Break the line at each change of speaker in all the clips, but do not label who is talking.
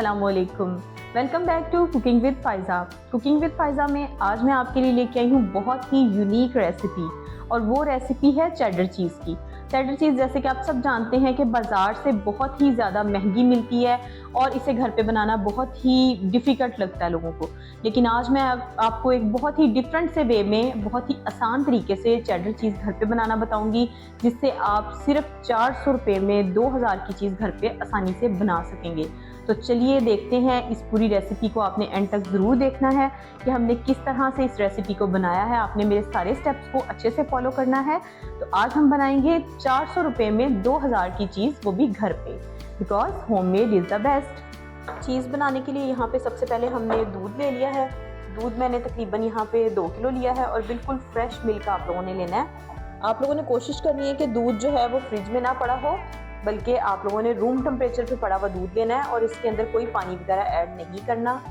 अस्सलामुअलैकुम। Welcome back to cooking with Faiza. Cooking with Faiza में आज मैं आपके लिए लेके आई हूँ बहुत ही यूनिक रेसिपी, और वो रेसिपी है चेडर चीज़ की। चेडर चीज़ जैसे कि आप सब जानते हैं कि बाज़ार से बहुत ही ज़्यादा महंगी मिलती है और इसे घर पे बनाना बहुत ही डिफ़िकल्ट लगता है लोगों को। लेकिन आज मैं आपको एक बहुत ही डिफरेंट से वे में बहुत ही आसान तरीके से चेडर चीज़ घर पे बनाना बताऊंगी, जिससे आप सिर्फ 400 रुपये में 2000 की चीज़ घर पे आसानी से बना सकेंगे। तो चलिए देखते हैं, इस पूरी रेसिपी को आपने एंड तक ज़रूर देखना है कि हमने किस तरह से इस रेसिपी को बनाया है। आपने मेरे सारे स्टेप्स को अच्छे से फॉलो करना है। तो आज हम बनाएंगे 400 रुपये में 2000 की चीज़, वो भी घर पे, because homemade is the best. चीज़ बनाने के लिए यहाँ पे सबसे पहले हमने दूध ले लिया है। दूध मैंने तकरीबन यहाँ पे 2 किलो लिया है और बिल्कुल फ्रेश मिल्क आप लोगों ने लेना है। आप लोगों ने कोशिश करनी है कि दूध जो है वो फ्रिज में ना पड़ा हो, बल्कि आप लोगों ने रूम टेम्परेचर पे पड़ा हुआ दूध लेना है और इसके अंदर कोई पानी वगैरह ऐड नहीं करना।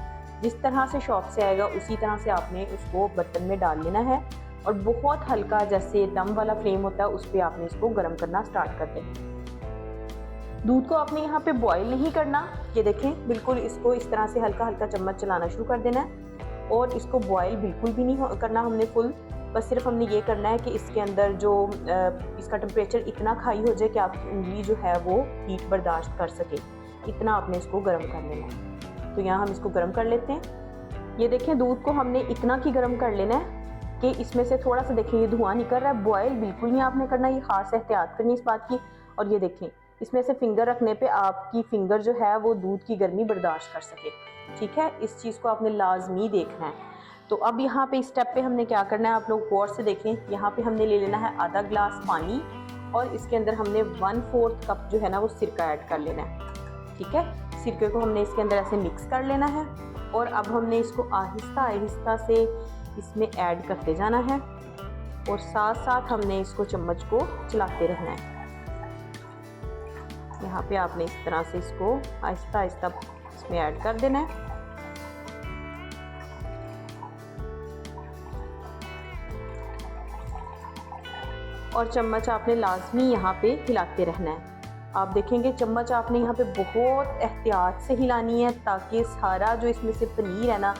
जिस तरह से शॉप से आएगा उसी तरह से आपने उसको बर्तन में डाल लेना है और बहुत हल्का, जैसे दम वाला फ्लेम होता है, उस पर आपने इसको गर्म करना स्टार्ट कर देना। दूध को आपने यहाँ पे बॉईल नहीं करना, ये देखें, बिल्कुल इसको इस तरह से हल्का हल्का चम्मच चलाना शुरू कर देना है और इसको बॉईल बिल्कुल भी नहीं करना हमने फुल। बस सिर्फ हमने ये करना है कि इसके अंदर जो इसका टेम्परेचर इतना हाई हो जाए कि आपकी उंगली जो है वो हीट बर्दाश्त कर सके, इतना आपने इसको गर्म कर लेना है। तो यहाँ हम इसको गर्म कर लेते हैं। ये देखें, दूध को हमने इतना की गर्म कर लेना है कि इसमें से थोड़ा सा देखें ये धुआं निकल रहा है। बॉयल बिल्कुल नहीं आपने करना, ये खास एहतियात करनी इस बात की। और ये देखें, इसमें से फिंगर रखने पे आपकी फिंगर जो है वो दूध की गर्मी बर्दाश्त कर सके। ठीक है, इस चीज़ को आपने लाजमी देखना है। तो अब यहाँ पे इस स्टेप पे हमने क्या करना है, आप लोग गौर से देखें। यहाँ पे हमने ले लेना है आधा ग्लास पानी और इसके अंदर हमने 1/4 कप जो है ना वो सिरका ऐड कर लेना है। ठीक है, सिरके को हमने इसके अंदर ऐसे मिक्स कर लेना है और अब हमने इसको आहिस्ता आहिस्ता से इसमें ऐड करते जाना है और साथ साथ हमने इसको चम्मच को चलाते रहना है। यहाँ पे आपने इस तरह से इसको आहिस्ता आहिस्ता इसमें ऐड कर देना है। और चम्मच आपने लाजमी यहाँ पे हिलाते रहना है। आप देखेंगे चम्मच आपने यहाँ पे बहुत एहतियात से हिलानी है ताकि सारा जो इसमें से पनीर है ना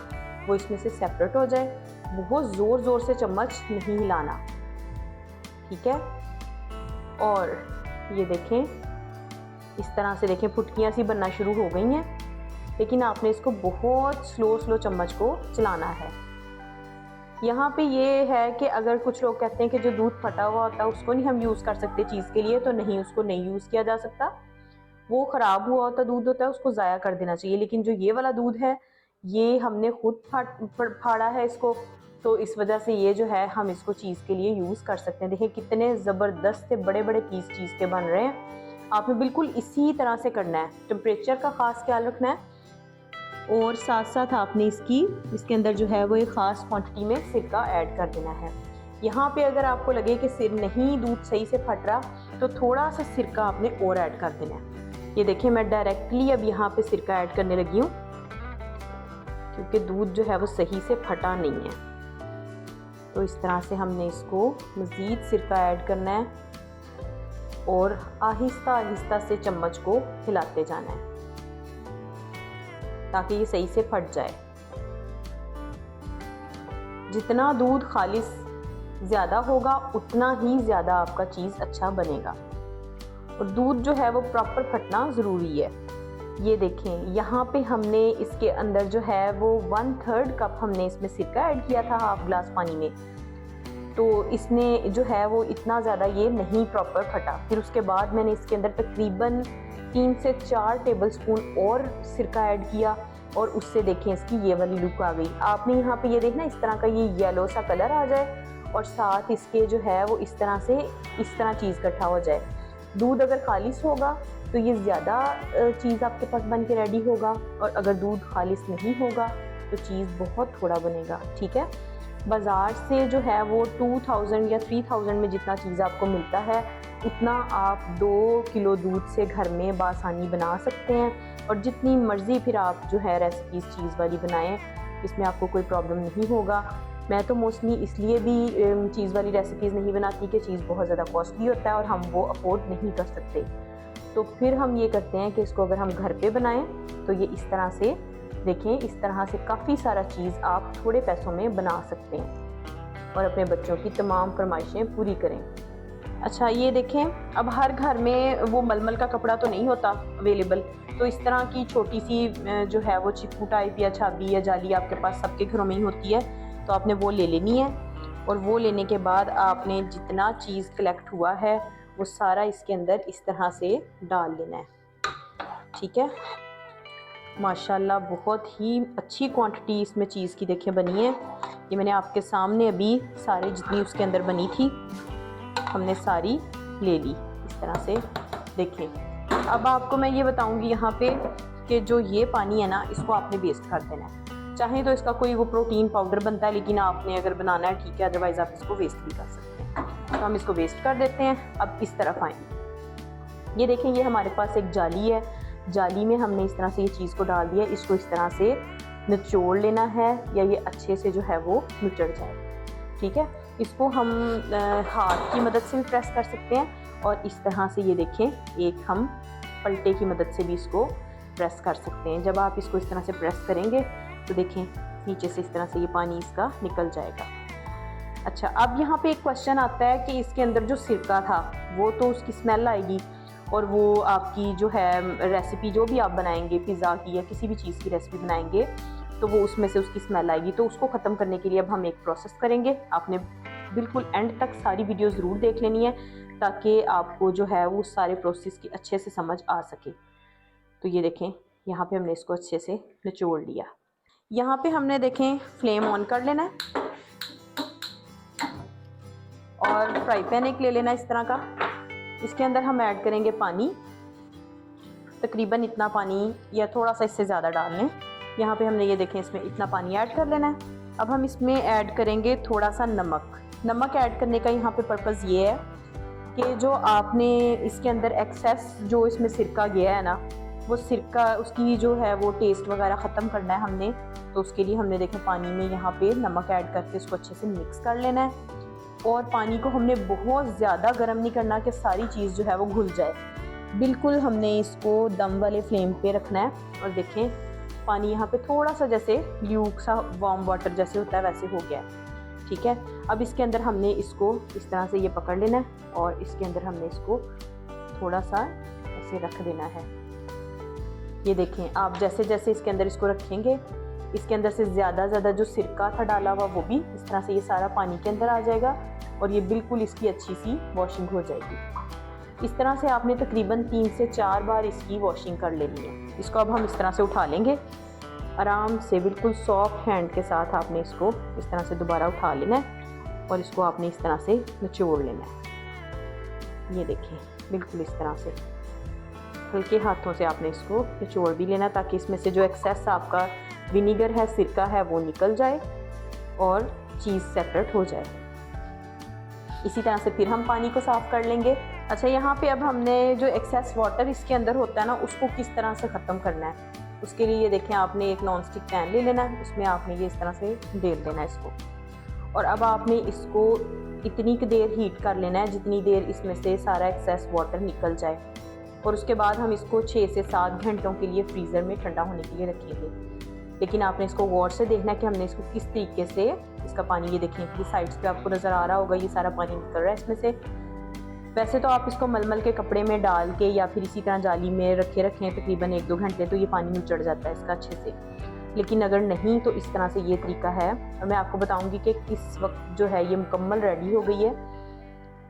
वो इसमें से सेपरेट हो जाए। बहुत ज़ोर ज़ोर से चम्मच नहीं हिलाना, ठीक है। और ये देखें, इस तरह से देखें फुटकियाँ सी बनना शुरू हो गई हैं, लेकिन आपने इसको बहुत स्लो चम्मच को चलाना है। यहाँ पे ये है कि अगर कुछ लोग कहते हैं कि जो दूध फटा हुआ होता है उसको नहीं हम यूज़ कर सकते चीज़ के लिए, तो नहीं, उसको नहीं यूज़ किया जा सकता। वो ख़राब हुआ होता दूध होता है, उसको ज़ाया कर देना चाहिए। लेकिन जो ये वाला दूध है ये हमने खुद फाड़ा है इसको, तो इस वजह से ये जो है हम इसको चीज़ के लिए यूज़ कर सकते हैं। देखिए कितने ज़बरदस्त से बड़े बड़े पीस चीज़ के बन रहे हैं। आपने बिल्कुल इसी तरह से करना है, टेम्परेचर का ख़ास ख्याल रखना है और साथ साथ आपने इसके अंदर जो है वो एक ख़ास क्वांटिटी में सिरका ऐड कर देना है। यहाँ पे अगर आपको लगे कि सिर नहीं दूध सही से फट रहा तो थोड़ा सा सिरका आपने और ऐड कर देना है। ये देखिए मैं डायरेक्टली अब यहाँ पे सिरका ऐड करने लगी हूँ क्योंकि दूध जो है वो सही से फटा नहीं है। तो इस तरह से हमने इसको मज़ीद सिरका ऐड करना है और आहिस्ता आहिस्ता से चम्मच को हिलाते जाना है ताकि ये सही से फट जाए। जितना दूध खालिस ज़्यादा होगा उतना ही ज़्यादा आपका चीज़ अच्छा बनेगा और दूध जो है वो प्रॉपर फटना ज़रूरी है। ये देखें, यहाँ पे हमने इसके अंदर जो है वो 1/3 कप हमने इसमें सिरका ऐड किया था हाफ ग्लास पानी में, तो इसने जो है वो इतना ज़्यादा ये नहीं प्रॉपर फटा। फिर उसके बाद मैंने इसके अंदर तकरीबन 3 से 4 टेबलस्पून और सिरका ऐड किया और उससे देखें इसकी ये वाली लुक आ गई। आपने यहाँ पे ये देखना इस तरह का ये येलो सा कलर आ जाए और साथ इसके जो है वो इस तरह चीज़ इकट्ठा हो जाए। दूध अगर खालिस होगा तो ये ज़्यादा चीज़ आपके पास बन के रेडी होगा और अगर दूध खालिस नहीं होगा तो चीज़ बहुत थोड़ा बनेगा। ठीक है, बाज़ार से जो है वो 2000 या 3000 में जितना चीज़ आपको मिलता है उतना आप 2 किलो दूध से घर में बासानी बना सकते हैं और जितनी मर्ज़ी फिर आप जो है रेसिपीज़ चीज़ वाली बनाएं, इसमें आपको कोई प्रॉब्लम नहीं होगा। मैं तो मोस्टली इसलिए भी चीज़ वाली रेसिपीज़ नहीं बनाती कि चीज़ बहुत ज़्यादा कॉस्टली होता है और हम वो अफोर्ड नहीं कर सकते। तो फिर हम ये करते हैं कि इसको अगर हम घर पे बनाएं तो ये इस तरह से देखें, इस तरह से काफ़ी सारा चीज़ आप थोड़े पैसों में बना सकते हैं और अपने बच्चों की तमाम फरमाइशें पूरी करें। अच्छा ये देखें, अब हर घर में वो मलमल का कपड़ा तो नहीं होता अवेलेबल, तो इस तरह की छोटी सी जो है वो चिप्पू टाइप या छाबी या जाली आपके पास सबके घरों में ही होती है, तो आपने वो ले लेनी है। और वो लेने के बाद आपने जितना चीज़ कलेक्ट हुआ है वो सारा इसके अंदर इस तरह से डाल लेना है। ठीक है, माशाल्लाह बहुत ही अच्छी क्वांटिटी इसमें चीज़ की देखें बनी है। ये मैंने आपके सामने अभी सारी जितनी उसके अंदर बनी थी हमने सारी ले ली इस तरह से देखें। अब आपको मैं ये बताऊंगी यहाँ पे कि जो ये पानी है ना, इसको आपने वेस्ट कर देना है। चाहे तो इसका कोई वो प्रोटीन पाउडर बनता है, लेकिन आपने अगर बनाना है ठीक है, अदरवाइज़ आप इसको वेस्ट भी कर सकते हैं। तो हम इसको वेस्ट कर देते हैं। अब इस तरफ आए, ये देखें, ये हमारे पास एक जाली है, जाली में हमने इस तरह से ये चीज़ को डाल दिया। इसको इस तरह से निचोड़ लेना है या ये अच्छे से जो है वो निचड़ जाए। ठीक है, इसको हम हाथ की मदद से भी प्रेस कर सकते हैं और इस तरह से ये देखें एक हम पलटे की मदद से भी इसको प्रेस कर सकते हैं। जब आप इसको इस तरह से प्रेस करेंगे तो देखें नीचे से इस तरह से ये पानी इसका निकल जाएगा। अच्छा, अब यहाँ पे एक क्वेश्चन आता है कि इसके अंदर जो सिरका था वो तो उसकी स्मेल आएगी और वो आपकी जो है रेसिपी जो भी आप बनाएंगे, पिज़्ज़ा की या किसी भी चीज़ की रेसिपी बनाएंगे, तो वो उसमें से उसकी स्मेल आएगी। तो उसको ख़त्म करने के लिए अब हम एक प्रोसेस करेंगे। आपने बिल्कुल एंड तक सारी वीडियो ज़रूर देख लेनी है ताकि आपको जो है वो सारे प्रोसेस की अच्छे से समझ आ सके। तो ये देखें, यहाँ पे हमने इसको अच्छे से निचोड़ लिया। यहाँ पे हमने देखें फ्लेम ऑन कर लेना है और फ्राई पैन एक ले लेना इस तरह का। इसके अंदर हम ऐड करेंगे पानी, तकरीबन इतना पानी या थोड़ा सा इससे ज़्यादा डाल लें। यहाँ पे हमने ये देखें इसमें इतना पानी ऐड कर लेना है। अब हम इसमें ऐड करेंगे थोड़ा सा नमक। नमक ऐड करने का यहाँ पे पर्पज़ ये है कि जो आपने इसके अंदर एक्सेस जो इसमें सिरका गया है ना, वो सिरका उसकी जो है वो टेस्ट वगैरह ख़त्म करना है हमने। तो उसके लिए हमने देखें पानी में यहाँ पे नमक ऐड करके इसको अच्छे से मिक्स कर लेना है। और पानी को हमने बहुत ज़्यादा गर्म नहीं करना कि सारी चीज़ जो है वो घुल जाए, बिल्कुल हमने इसको दम वाले फ्लेम पे रखना है। और देखें पानी यहाँ पे थोड़ा सा जैसे ल्यूक सा वार्म वाटर जैसे होता है वैसे हो गया है। ठीक है, अब इसके अंदर हमने इसको इस तरह से ये पकड़ लेना है और इसके अंदर हमने इसको थोड़ा सा ऐसे रख देना है। ये देखें, आप जैसे जैसे इसके अंदर इसको रखेंगे, इसके अंदर से ज़्यादा जो सिरका था डाला हुआ वो भी इस तरह से ये सारा पानी के अंदर आ जाएगा और ये बिल्कुल इसकी अच्छी सी वॉशिंग हो जाएगी। इस तरह से आपने तकरीबन 3 से 4 बार इसकी वॉशिंग कर लेनी है। इसको अब हम इस तरह से उठा लेंगे आराम से, बिल्कुल सॉफ्ट हैंड के साथ आपने इसको इस तरह से दोबारा उठा लेना है और इसको आपने इस तरह से निचोड़ लेना है। ये देखिए बिल्कुल इस तरह से हल्के हाथों से आपने इसको निचोड़ भी लेना ताकि इसमें से जो एक्सेस आपका विनीगर है, सिरका है, वो निकल जाए और चीज़ सेपरेट हो जाए। इसी तरह से फिर हम पानी को साफ़ कर लेंगे। अच्छा, यहाँ पे अब हमने जो एक्सेस वाटर इसके अंदर होता है ना, उसको किस तरह से ख़त्म करना है, उसके लिए ये देखें आपने एक नॉन स्टिक पैन ले लेना है, उसमें आपने ये इस तरह से डेल देना है इसको। और अब आपने इसको इतनी देर हीट कर लेना है जितनी देर इसमें से सारा एक्सेस वाटर निकल जाए। और उसके बाद हम इसको 6 से 7 घंटों के लिए फ्रीज़र में ठंडा होने के लिए रखेंगे। लेकिन आपने इसको गौर से देखना है कि हमने इसको किस तरीके से इसका पानी, ये देखें ये साइड्स पे आपको नज़र आ रहा होगा, ये सारा पानी निकल रहा है इसमें से। वैसे तो आप इसको मलमल के कपड़े में डाल के या फिर इसी तरह जाली में रखें तकरीबन 1-2 घंटे, तो ये पानी निचड़ जाता है इसका अच्छे से। लेकिन अगर नहीं तो इस तरह से ये तरीका है। और मैं आपको बताऊंगी कि किस वक्त जो है ये मुकम्मल रेडी हो गई है,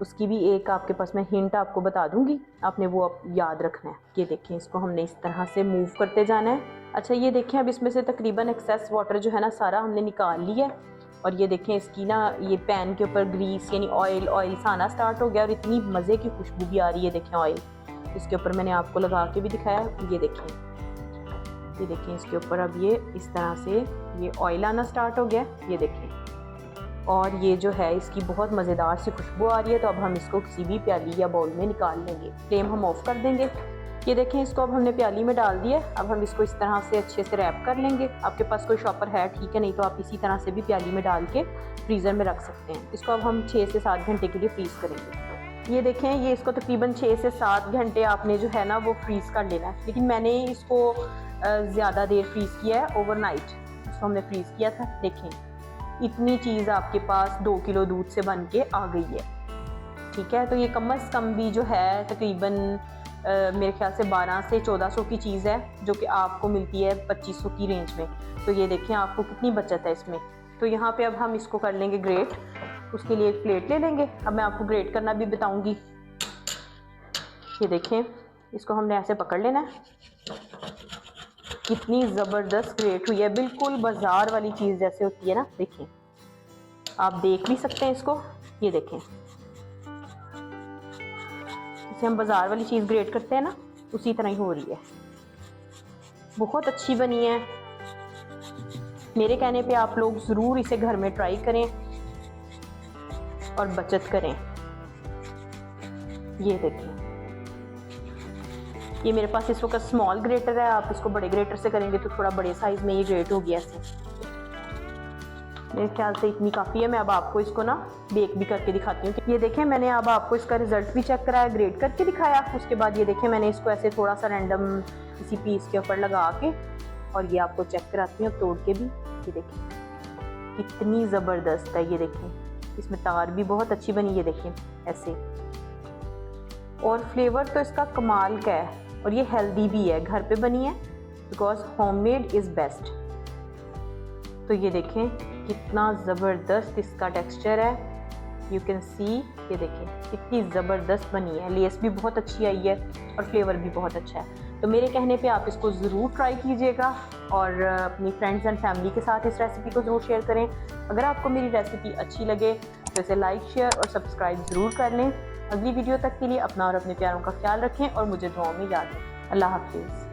उसकी भी एक आपके पास मैं हिंट आपको बता दूंगी, आपने वो आप याद रखना है। ये देखें, इसको हमने इस तरह से मूव करते जाना है। अच्छा, ये देखें अब इसमें से तकरीबन एक्सेस वाटर जो है ना सारा हमने निकाल लिया है। और ये देखें इसकी ना ये पैन के ऊपर ग्रीस यानी ऑयल सा आना स्टार्ट हो गया और इतनी मज़े की खुशबू भी आ रही है। देखें ऑयल इसके ऊपर मैंने आपको लगा के भी दिखाया। ये देखें इसके ऊपर अब ये इस तरह से ये ऑयल आना स्टार्ट हो गया। ये देखें, और ये जो है इसकी बहुत मज़ेदार सी खुशबू आ रही है। तो अब हम इसको किसी भी प्याली या बाउल में निकाल लेंगे। फ्लेम हम ऑफ कर देंगे। ये देखें, इसको अब हमने प्याली में डाल दिया। अब हम इसको इस तरह से अच्छे से रैप कर लेंगे। आपके पास कोई शॉपर है ठीक है, नहीं तो आप इसी तरह से भी प्याली में डाल के फ्रीज़र में रख सकते हैं। इसको अब हम 6 से 7 घंटे के लिए फ्रीज़ करेंगे। ये देखें, ये इसको तकरीबन 6 से 7 घंटे आपने जो है ना वो फ्रीज़ कर लेना है, लेकिन मैंने इसको ज़्यादा देर फ्रीज़ किया है, ओवरनाइट इसको हमने फ्रीज़ किया था। देखें इतनी चीज़ आपके पास 2 किलो दूध से बन के आ गई है। ठीक है, तो ये कम से कम भी जो है तकरीबन मेरे ख्याल से 1200 से 1400 की चीज़ है, जो कि आपको मिलती है 2500 की रेंज में। तो ये देखें आपको कितनी बचत है इसमें। तो यहाँ पे अब हम इसको कर लेंगे ग्रेट। उसके लिए एक प्लेट ले लेंगे। अब मैं आपको ग्रेट करना भी बताऊंगी। ये देखें, इसको हमने ऐसे पकड़ लेना है। कितनी ज़बरदस्त ग्रेट हुई है, बिल्कुल बाजार वाली चीज़ जैसे होती है ना। देखें, आप देख भी सकते हैं इसको। ये देखें, जैसे हम बाजार वाली चीज़ ग्रेट करते हैं ना, उसी तरह ही हो रही है। बहुत अच्छी बनी है। मेरे कहने पे आप लोग ज़रूर इसे घर में ट्राई करें और बचत करें। ये देखिए, ये मेरे पास इस वक्त स्मॉल ग्रेटर है। आप इसको बड़े ग्रेटर से करेंगे तो थोड़ा बड़े साइज में ये ग्रेट हो गया ऐसे। मेरे ख्याल से इतनी काफ़ी है। मैं अब आपको इसको ना बेक भी करके दिखाती हूँ। ये देखें, मैंने अब आपको इसका रिजल्ट भी चेक कराया, ग्रेट करके दिखाया। उसके बाद ये देखें, मैंने इसको ऐसे थोड़ा सा रैंडम किसी पीस के ऊपर लगा के और ये आपको चेक कराती हूँ तोड़ के भी। ये देखें कितनी ज़बरदस्त है। ये देखें, इसमें तार भी बहुत अच्छी बनी। ये देखें ऐसे, और फ्लेवर तो इसका कमाल का है। और ये हेल्दी भी है, घर पे बनी है, बिकॉज होममेड इज़ बेस्ट। तो ये देखें कितना ज़बरदस्त इसका टेक्सचर है। यू कैन सी, ये देखें कितनी ज़बरदस्त बनी है। लेस भी बहुत अच्छी आई है और फ्लेवर भी बहुत अच्छा है। तो मेरे कहने पे आप इसको ज़रूर ट्राई कीजिएगा और अपनी फ्रेंड्स एंड फैमिली के साथ इस रेसिपी को ज़रूर शेयर करें। अगर आपको मेरी रेसिपी अच्छी लगे तो इसे लाइक, शेयर और सब्सक्राइब ज़रूर कर लें। अगली वीडियो तक के लिए अपना और अपने प्यारों का ख्याल रखें और मुझे दुआओं में याद रखें। अल्लाह हाफिज़।